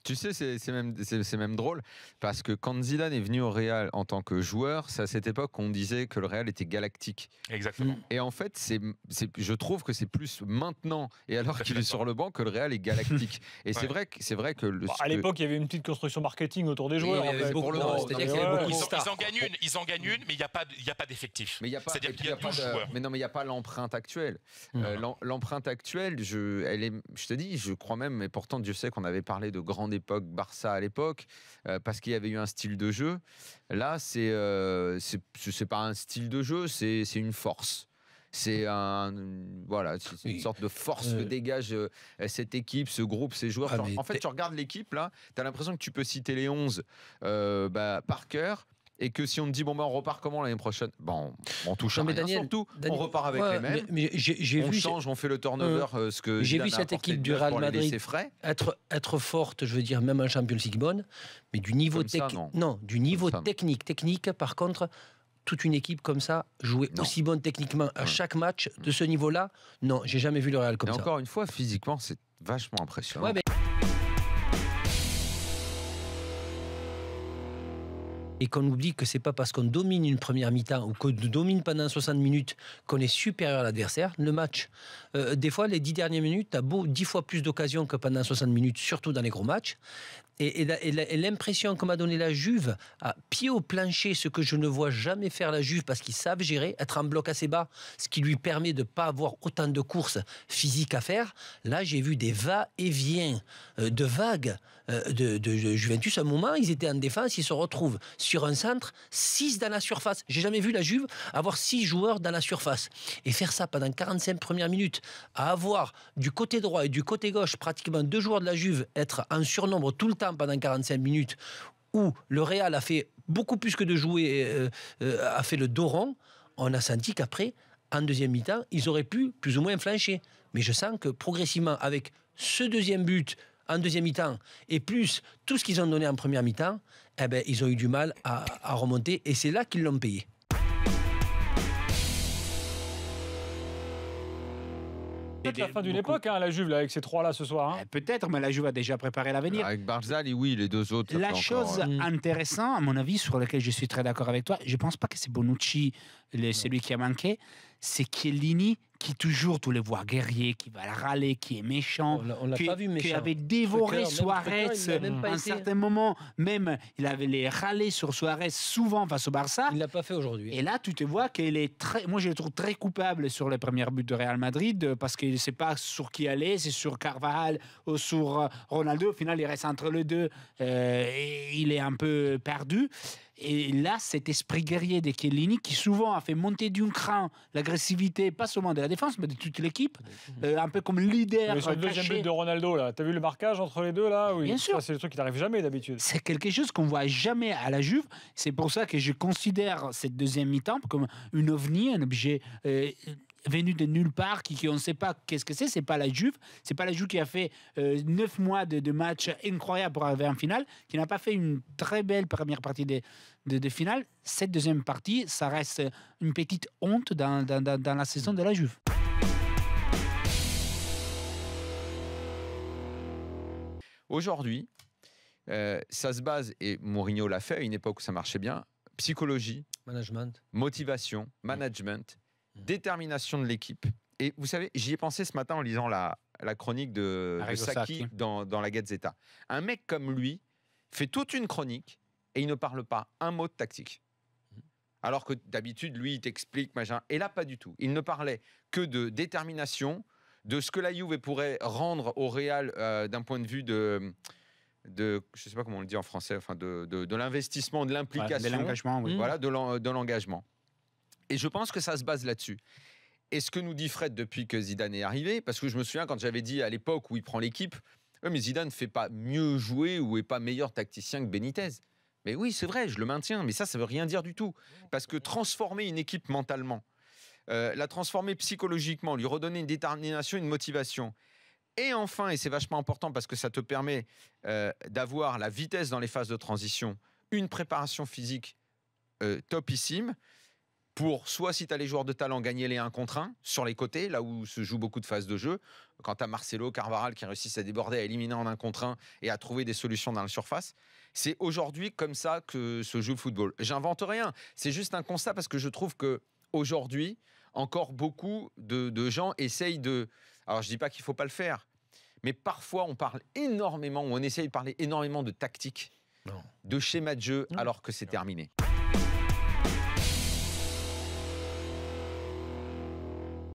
Tu sais, c'est même drôle, parce que quand Zidane est venu au Real en tant que joueur, c'est à cette époque qu'on disait que le Real était galactique. Exactement. Et en fait, je trouve que c'est plus maintenant, et alors qu'il est sur le banc, que le Real est galactique. Et c'est vrai que... à l'époque, il y avait une petite construction marketing autour des joueurs. Pour le moment, c'est-à-dire qu'il y avait beaucoup de stars. Ils en gagnent une, mais il n'y a pas d'effectif. C'est-à-dire qu'il y a 12 joueurs. Mais non, mais il n'y a pas l'empreinte actuelle. L'empreinte actuelle, je te dis, je crois même, mais pourtant Dieu sait qu'on avait parlé de grande époque Barça à l'époque, parce qu'il y avait eu un style de jeu. Là, c'est pas un style de jeu, c'est une force. C'est une sorte de force que dégage cette équipe, ce groupe, ces joueurs. En fait, tu regardes l'équipe là, tu as l'impression que tu peux citer les 11 par cœur. Et que si on te dit, on repart comment l'année prochaine ? Bon, on touche à rien, Daniel, surtout, on repart avec les mêmes, on change, on fait le turnover, ce que j'ai vu cette équipe du Real Madrid être forte, je veux dire, même en Champions League bonne, mais du niveau technique, par contre, toute une équipe comme ça, jouer aussi bonne techniquement à chaque match, de ce niveau-là, non, j'ai jamais vu le Real comme ça. Encore une fois, physiquement, c'est vachement impressionnant. Et qu'on oublie que c'est pas parce qu'on domine une première mi-temps ou qu'on domine pendant 60 minutes qu'on est supérieur à l'adversaire. Le match, des fois, les 10 dernières minutes, tu as 10 fois plus d'occasions que pendant 60 minutes, surtout dans les gros matchs. Et l'impression que m'a donné la Juve, à pied au plancher, ce que je ne vois jamais faire la Juve, parce qu'ils savent gérer, être en bloc assez bas, ce qui lui permet de ne pas avoir autant de courses physiques à faire. Là, j'ai vu des va-et-vient de vagues de Juventus. À un moment, ils étaient en défense, ils se retrouvent sur un centre, 6 dans la surface. J'ai jamais vu la Juve avoir 6 joueurs dans la surface. Et faire ça pendant 45 premières minutes, à avoir du côté droit et du côté gauche pratiquement 2 joueurs de la Juve être en surnombre tout le temps pendant 45 minutes, où le Real a fait beaucoup plus que de jouer, a fait le dos rond, on a senti qu'après, en deuxième mi-temps, ils auraient pu plus ou moins flancher. Mais je sens que progressivement, avec ce deuxième but en deuxième mi-temps, et plus tout ce qu'ils ont donné en première mi-temps, ils ont eu du mal à remonter, et c'est là qu'ils l'ont payé. Peut-être la fin d'une époque, la Juve, là, avec ces 3-là ce soir. Peut-être, mais la Juve a déjà préparé l'avenir. Avec Barzal, oui, les 2 autres. La chose intéressante, à mon avis, sur laquelle je suis très d'accord avec toi, je ne pense pas que c'est Bonucci, celui qui a manqué, c'est Chiellini, qui toujours, tu le vois guerrier, qui va râler, qui est méchant, qui avait dévoré Suarez à un certain moment, même il avait les râlés sur Suarez souvent face au Barça. Il ne l'a pas fait aujourd'hui. Et là, tu te vois qu'il est moi je le trouve très coupable sur les premiers buts de Real Madrid, parce qu'il ne sait pas sur qui aller, c'est sur Carvajal ou sur Ronaldo. Au final, il reste entre les deux, et il est un peu perdu. Et là, cet esprit guerrier de Chiellini, qui souvent a fait monter d'un cran l'agressivité, pas seulement de la défense, mais de toute l'équipe, un peu comme leader. Mais sur le deuxième but de Ronaldo, là, t'as vu le marquage entre les deux là ? Oui. Bien sûr. C'est le truc qui n'arrive jamais d'habitude. C'est quelque chose qu'on voit jamais à la Juve. C'est pour ça que je considère cette deuxième mi-temps comme une ovni, un objet venu de nulle part, on ne sait pas qu'est-ce que c'est pas la Juve. C'est pas la Juve qui a fait 9 mois de matchs incroyables pour arriver en finale, qui n'a pas fait une très belle première partie de finale. Cette deuxième partie, ça reste une petite honte dans la saison de la Juve. Aujourd'hui, ça se base, et Mourinho l'a fait à une époque où ça marchait bien, psychologie, motivation, management, détermination de l'équipe. Et vous savez, j'y ai pensé ce matin en lisant la chronique de Sacchi dans la Gazzetta. Un mec comme lui fait toute une chronique et il ne parle pas un mot de tactique. Alors que d'habitude, lui, il t'explique, machin. Et là, pas du tout. Il ne parlait que de détermination, de ce que la Juve pourrait rendre au Real d'un point de vue de je sais pas comment on le dit en français, enfin de l'investissement, de l'implication. De l'engagement, oui. Voilà, de l'engagement. Et je pense que ça se base là-dessus. Et ce que nous dit Fred depuis que Zidane est arrivé, parce que je me souviens quand j'avais dit à l'époque où il prend l'équipe, mais Zidane ne fait pas mieux jouer ou est pas meilleur tacticien que Benitez. Mais oui, c'est vrai, je le maintiens, mais ça veut rien dire du tout. Parce que transformer une équipe mentalement, la transformer psychologiquement, lui redonner une détermination, une motivation, et enfin, et c'est vachement important parce que ça te permet d'avoir la vitesse dans les phases de transition, une préparation physique topissime, pour soit, si tu as les joueurs de talent, gagner les 1 contre 1 sur les côtés, là où se joue beaucoup de phases de jeu. Quand tu as Marcelo, Carvajal qui réussissent à déborder, à éliminer en 1 contre 1 et à trouver des solutions dans la surface. C'est aujourd'hui comme ça que se joue le football. J'invente rien, c'est juste un constat parce que je trouve qu'aujourd'hui, encore beaucoup de gens essayent de... Alors je ne dis pas qu'il ne faut pas le faire, mais parfois on parle énormément, ou on essaye de parler énormément de tactique, de schéma de jeu, alors que c'est terminé.